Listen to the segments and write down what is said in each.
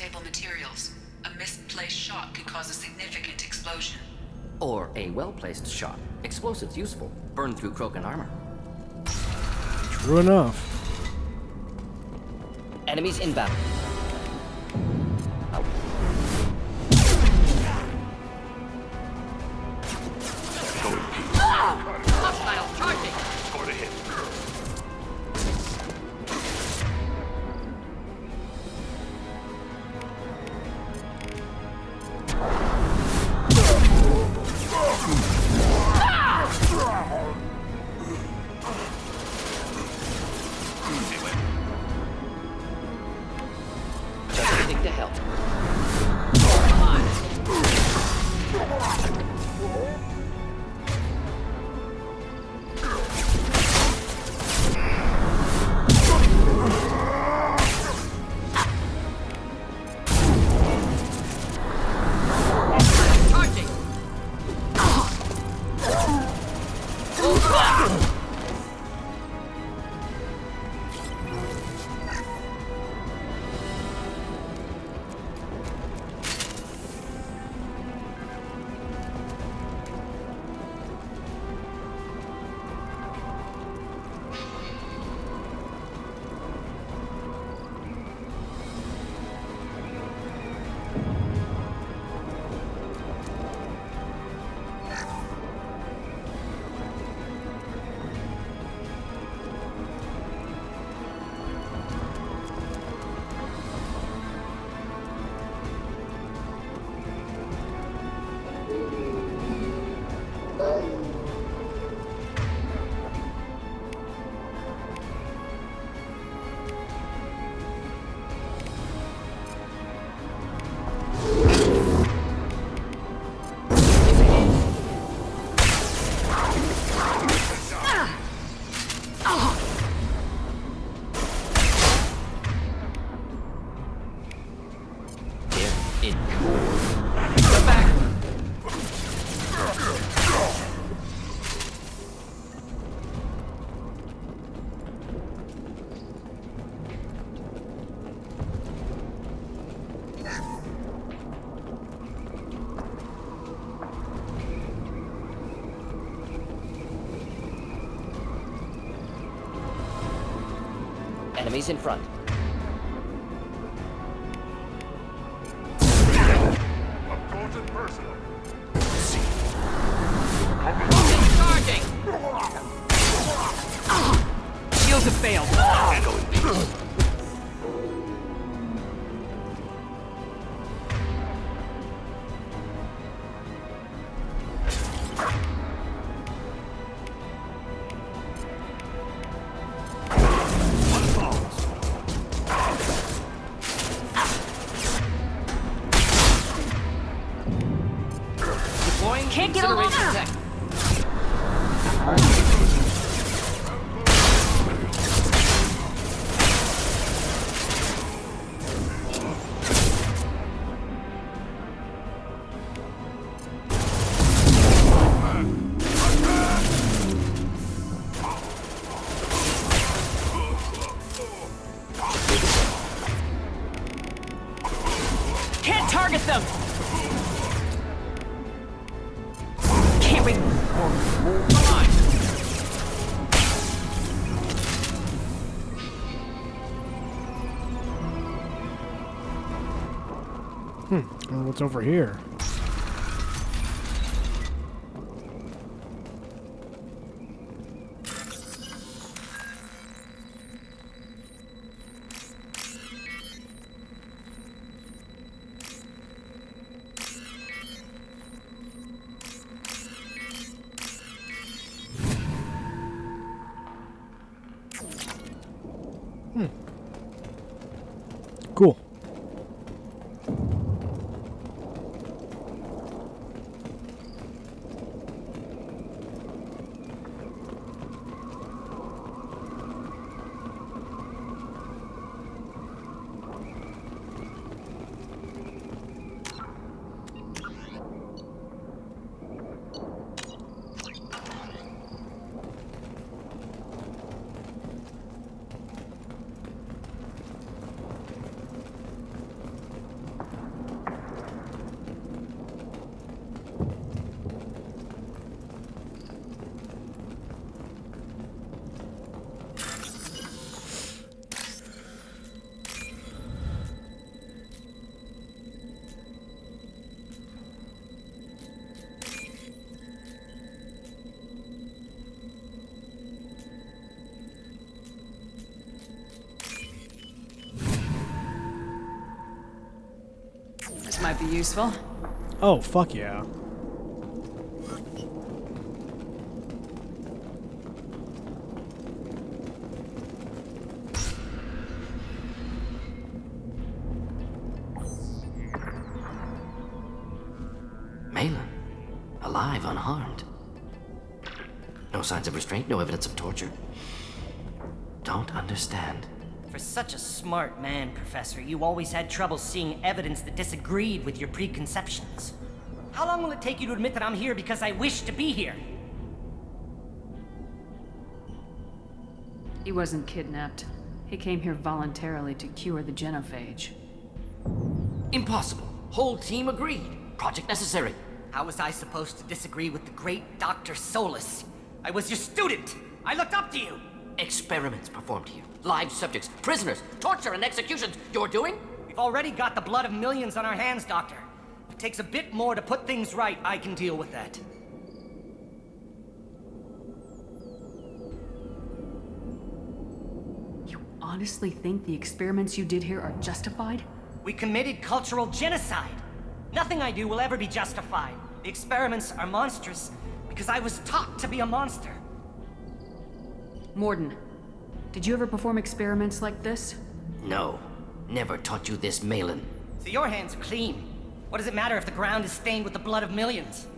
unstable materials. A misplaced shot could cause a significant explosion. Or a well-placed shot. Explosives useful. Burn through Krogan armor. True enough. Enemies inbound. Hostile charging! Score to hit. Just anything to help. Charging! In. Come back! Enemies in front. Aborted personal. Charging! Shields have failed. Handle in peace. Deploying Can't get along. incineration tech. Can't target them! Can't re- Come on! I wonder what's over here. Cool. might be useful. Oh, fuck yeah. Malin, alive, unharmed. No signs of restraint, no evidence of torture. Don't understand. For such a smart man, Professor, you always had trouble seeing evidence that disagreed with your preconceptions. How long will it take you to admit that I'm here because I wish to be here? He wasn't kidnapped. He came here voluntarily to cure the genophage. Impossible. Whole team agreed. Project necessary. How was I supposed to disagree with the great Dr. Solus? I was your student! I looked up to you! Experiments performed here. Live subjects, prisoners, torture and executions. You're doing? We've already got the blood of millions on our hands, Doctor. If it takes a bit more to put things right, I can deal with that. You honestly think the experiments you did here are justified? We committed cultural genocide. Nothing I do will ever be justified. The experiments are monstrous because I was taught to be a monster. Morden, did you ever perform experiments like this? No. Never taught you this, Malin. So your hands are clean. What does it matter if the ground is stained with the blood of millions?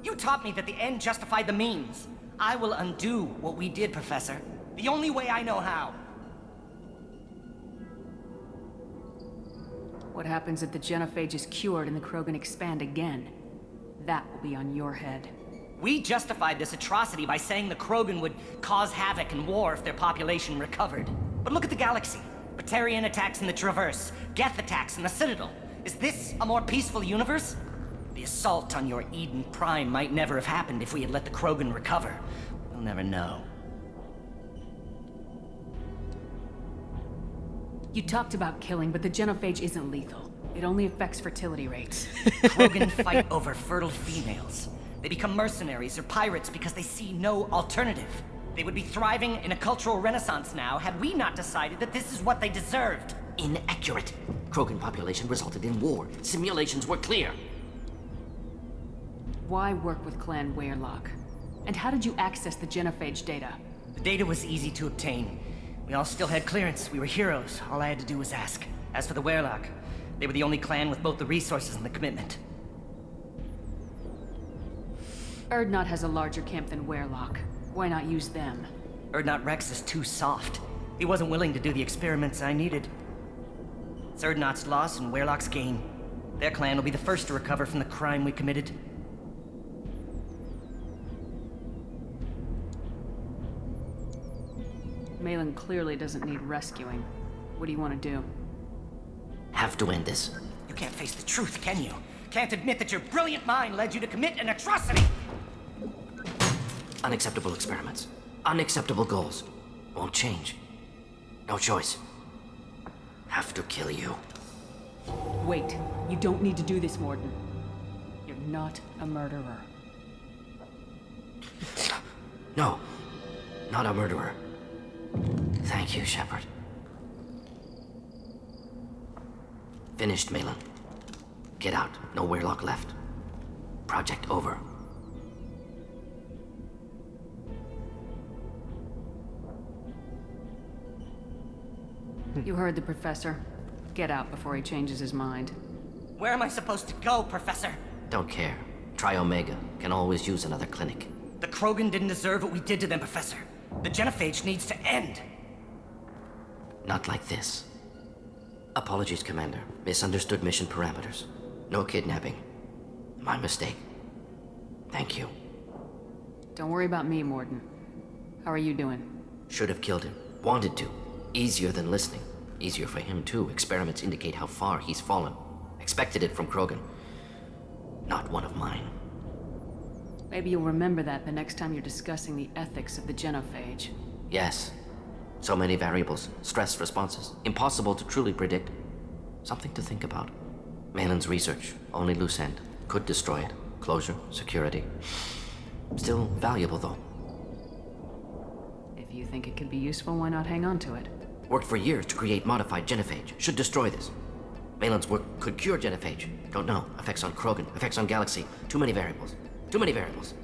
You taught me that the end justified the means. I will undo what we did, Professor. The only way I know how. What happens if the genophage is cured and the Krogan expand again? That will be on your head. We justified this atrocity by saying the Krogan would cause havoc and war if their population recovered. But look at the galaxy. Batarian attacks in the Traverse, Geth attacks in the Citadel. Is this a more peaceful universe? The assault on your Eden Prime might never have happened if we had let the Krogan recover. We'll never know. You talked about killing, but the genophage isn't lethal. It only affects fertility rates. Krogan fight over fertile females. They become mercenaries or pirates because they see no alternative. They would be thriving in a cultural renaissance now had we not decided that this is what they deserved. Inaccurate. Krogan population resulted in war. Simulations were clear. Why work with Clan Weyrloc? And how did you access the genophage data? The data was easy to obtain. We all still had clearance. We were heroes. All I had to do was ask. As for the Weyrloc, they were the only clan with both the resources and the commitment. Erdnot has a larger camp than Weyrloc. Why not use them? Erdnot Rex is too soft. He wasn't willing to do the experiments I needed. It's Erdnot's loss and Weyrloc's gain. Their clan will be the first to recover from the crime we committed. Malin clearly doesn't need rescuing. What do you want to do? Have to end this. You can't face the truth, can you? Can't admit that your brilliant mind led you to commit an atrocity! Unacceptable experiments. Unacceptable goals. Won't change. No choice. Have to kill you. Wait. You don't need to do this, Morden. You're not a murderer. No. Not a murderer. Thank you, Shepard. Finished, Malin. Get out. No Weyrloc left. Project over. You heard the professor. Get out before he changes his mind. Where am I supposed to go, Professor? Don't care. Try Omega. Can always use another clinic. The Krogan didn't deserve what we did to them, Professor. The genophage needs to end. Not like this. Apologies, Commander. Misunderstood mission parameters. No kidnapping. My mistake. Thank you. Don't worry about me, Morden. How are you doing? Should have killed him. Wanted to. Easier than listening. Easier for him, too. Experiments indicate how far he's fallen. Expected it from Krogan. Not one of mine. Maybe you'll remember that the next time you're discussing the ethics of the genophage. Yes. So many variables. Stress responses. Impossible to truly predict. Something to think about. Malin's research. Only loose end. Could destroy it. Closure. Security. Still valuable, though. If you think it could be useful, why not hang on to it? Worked for years to create modified genophage. Should destroy this. Malin's work could cure genophage. Don't know. Effects on Krogan, effects on Galaxy. Too many variables. Too many variables.